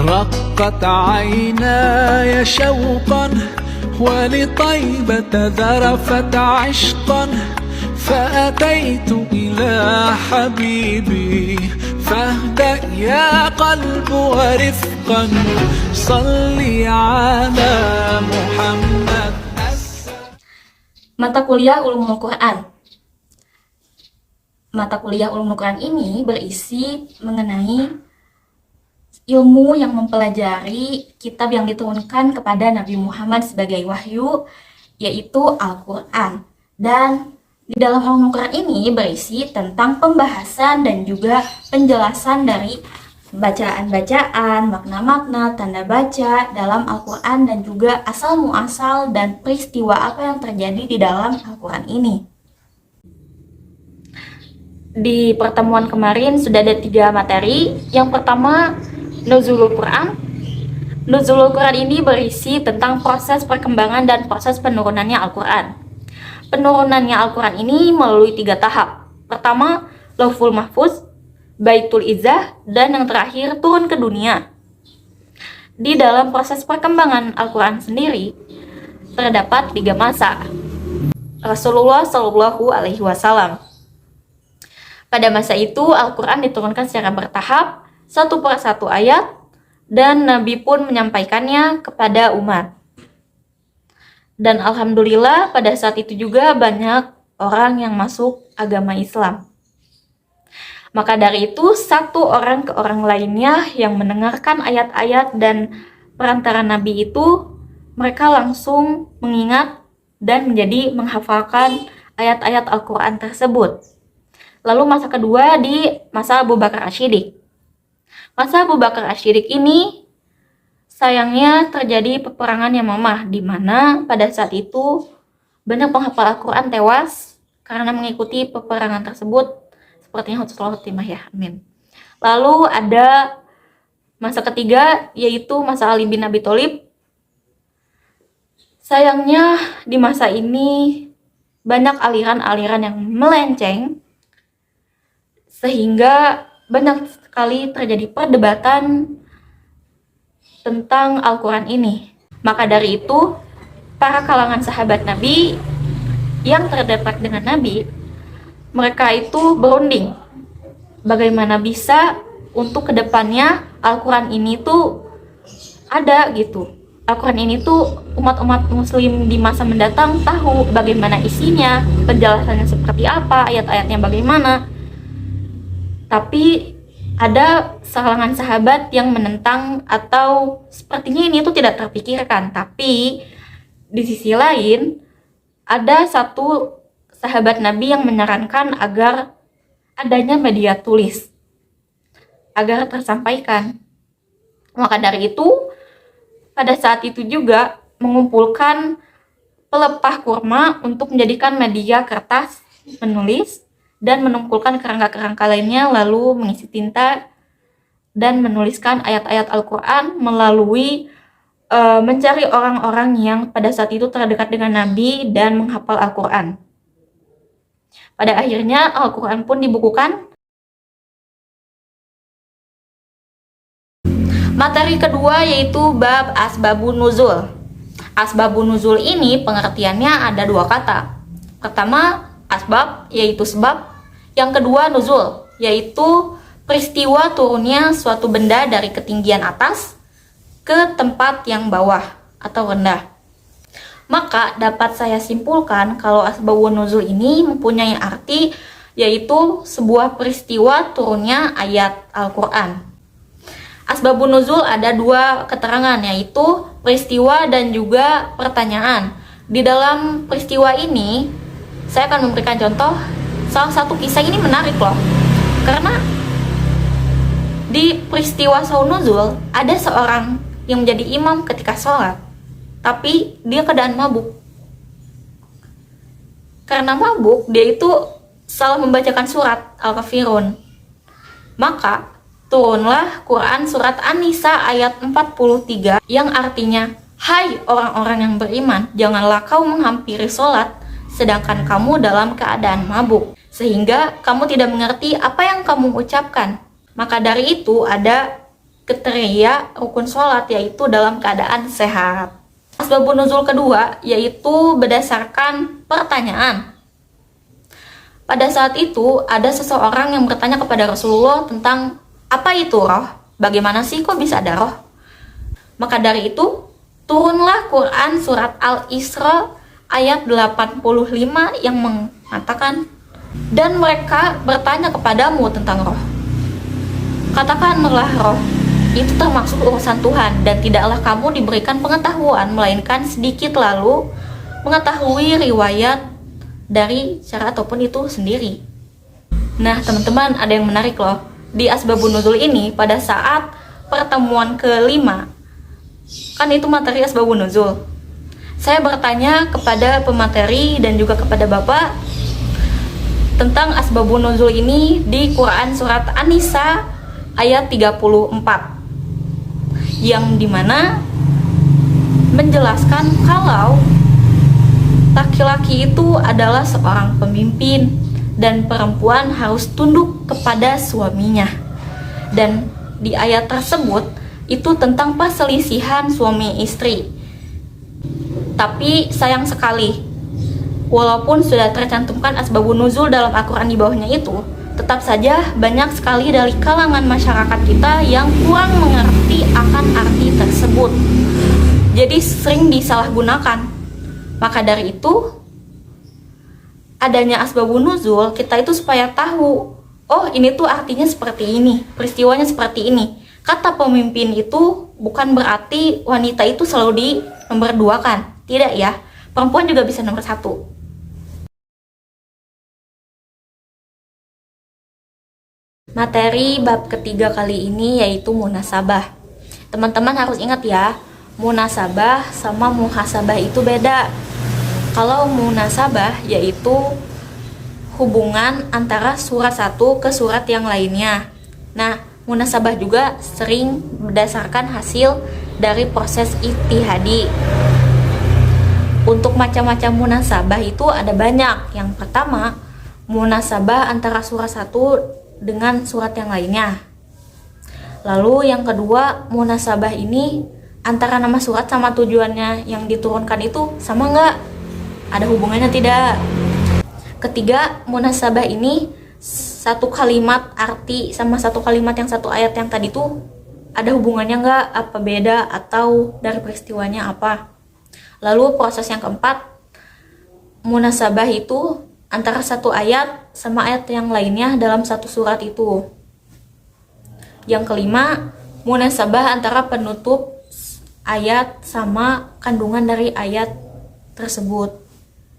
رقت عيناي شوقا ولطيبة ذرفت عشقا فأتيت إلى حبيبي فاهدأ يا قلب ورفقا صل على محمد. Mata kuliah Ulumul Quran. Mata kuliah Ulumul Quran ini berisi mengenai ilmu yang mempelajari kitab yang diturunkan kepada Nabi Muhammad sebagai wahyu, yaitu Al-Quran. Dan di dalam Ulumul Quran ini berisi tentang pembahasan dan juga penjelasan dari bacaan-bacaan, makna-makna, tanda baca dalam Al-Quran dan juga asal-muasal dan peristiwa apa yang terjadi di dalam Al-Quran ini. Di pertemuan kemarin sudah ada 3 materi. Yang pertama, Nuzulul Quran. Nuzulul Quran ini berisi tentang proses perkembangan dan proses penurunannya Al-Quran. Penurunannya Al-Quran ini melalui 3 tahap. Pertama, Lauhul Mahfuz, Baitul Izzah, dan yang terakhir turun ke dunia. Di dalam proses perkembangan Al-Quran sendiri terdapat 3 masa. Rasulullah Shallallahu Alaihi Wasallam. Pada masa itu Al-Quran diturunkan secara bertahap, 1 per 1 ayat, dan Nabi pun menyampaikannya kepada umat. Dan alhamdulillah pada saat itu juga banyak orang yang masuk agama Islam. Maka dari itu, satu orang ke orang lainnya yang mendengarkan ayat-ayat dan perantara Nabi itu, mereka langsung mengingat dan menjadi menghafalkan ayat-ayat Al-Quran tersebut. Lalu masa kedua di masa Abu Bakar Asy-Syiddiq. Masa Abu Bakar Asy-Syiddiq ini sayangnya terjadi peperangan Yamamah, di mana pada saat itu banyak penghafal Al-Quran tewas karena mengikuti peperangan tersebut. Sepertinya husnul khotimah ya, amin. Lalu ada masa ketiga, yaitu masa Ali bin Abi Thalib. Sayangnya di masa ini banyak aliran-aliran yang melenceng, sehingga banyak sekali terjadi perdebatan tentang Al-Quran ini. Maka dari itu, para kalangan sahabat Nabi yang terdekat dengan Nabi, mereka itu berunding bagaimana bisa untuk kedepannya Al-Quran ini tuh ada gitu. Al-Quran ini tuh umat-umat muslim di masa mendatang tahu bagaimana isinya, penjelasannya seperti apa, ayat-ayatnya bagaimana. Tapi ada kalangan sahabat yang menentang atau sepertinya ini tuh tidak terpikirkan. Tapi di sisi lain ada satu sahabat Nabi yang menyarankan agar adanya media tulis agar tersampaikan. Maka dari itu, pada saat itu juga mengumpulkan pelepah kurma untuk menjadikan media kertas menulis dan mengumpulkan kerangka-kerangka lainnya, lalu mengisi tinta dan menuliskan ayat-ayat Al-Quran melalui mencari orang-orang yang pada saat itu terdekat dengan Nabi dan menghafal Al-Quran. Pada akhirnya Al-Quran pun dibukukan. Materi kedua yaitu bab Asbabun Nuzul. Asbabun Nuzul ini pengertiannya ada 2 kata. Pertama, asbab yaitu sebab. Yang kedua, nuzul yaitu peristiwa turunnya suatu benda dari ketinggian atas ke tempat yang bawah atau rendah. Maka dapat saya simpulkan kalau asbabun nuzul ini mempunyai arti yaitu sebuah peristiwa turunnya ayat Al-Quran. Asbabun nuzul ada 2 keterangan, yaitu peristiwa dan juga pertanyaan. Di dalam peristiwa ini saya akan memberikan contoh. Salah satu kisah ini menarik loh, karena di peristiwa Saun Nuzul ada seorang yang menjadi imam ketika sholat, tapi dia keadaan mabuk. Karena mabuk, dia itu salah membacakan surat Al-Kafirun. Maka turunlah Quran surat An-Nisa ayat 43 yang artinya, "Hai orang-orang yang beriman, janganlah kau menghampiri sholat sedangkan kamu dalam keadaan mabuk, sehingga kamu tidak mengerti apa yang kamu ucapkan." Maka dari itu ada kriteria rukun sholat, yaitu dalam keadaan sehat. Asbabun nuzul kedua yaitu berdasarkan pertanyaan. Pada saat itu ada seseorang yang bertanya kepada Rasulullah tentang apa itu roh? Bagaimana sih kok bisa ada roh? Maka dari itu turunlah Quran surat Al-Isra ayat 85 yang mengatakan, dan mereka bertanya kepadamu tentang roh. Katakanlah roh itu termasuk urusan Tuhan, dan tidaklah kamu diberikan pengetahuan melainkan sedikit lalu mengetahui riwayat dari syara ataupun itu sendiri. Nah teman-teman, ada yang menarik loh. Di asbabun nuzul ini pada saat pertemuan kelima, kan itu materi asbabun nuzul, saya bertanya kepada pemateri dan juga kepada Bapak tentang asbabun nuzul ini di Quran surat An-Nisa ayat 34, yang dimana menjelaskan kalau laki-laki itu adalah seorang pemimpin dan perempuan harus tunduk kepada suaminya. Dan di ayat tersebut itu tentang perselisihan suami istri. Tapi sayang sekali, walaupun sudah tercantumkan asbabun nuzul dalam Al-Quran di bawahnya itu, tetap saja banyak sekali dari kalangan masyarakat kita yang kurang mengerti akan arti tersebut. Jadi sering disalahgunakan. Maka dari itu, adanya asbabun nuzul kita itu supaya tahu, oh ini tuh artinya seperti ini, peristiwanya seperti ini. Kata pemimpin itu bukan berarti wanita itu selalu di nomor 2 kan. Tidak ya, perempuan juga bisa nomor 1. Materi bab ketiga kali ini yaitu munasabah. Teman-teman harus ingat ya, munasabah sama muhasabah itu beda. Kalau munasabah yaitu hubungan antara surat satu ke surat yang lainnya. Nah, munasabah juga sering berdasarkan hasil dari proses ijtihadi. Untuk macam-macam munasabah itu ada banyak. Yang pertama, munasabah antara surat satu dengan surat yang lainnya. Lalu yang kedua, munasabah ini antara nama surat sama tujuannya yang diturunkan itu sama nggak? Ada hubungannya tidak? Ketiga, munasabah ini satu kalimat arti sama satu kalimat yang satu ayat yang tadi tuh ada hubungannya nggak? Apa beda atau dari peristiwanya apa? Lalu proses yang keempat, munasabah itu antara satu ayat sama ayat yang lainnya dalam satu surat itu. Yang kelima, munasabah antara penutup ayat sama kandungan dari ayat tersebut.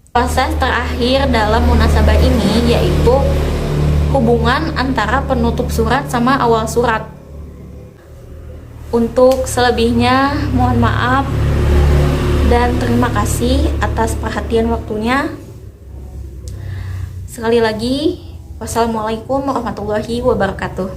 Proses terakhir dalam munasabah ini yaitu hubungan antara penutup surat sama awal surat. Untuk selebihnya mohon maaf dan terima kasih atas perhatian waktunya. Sekali lagi, wassalamualaikum warahmatullahi wabarakatuh.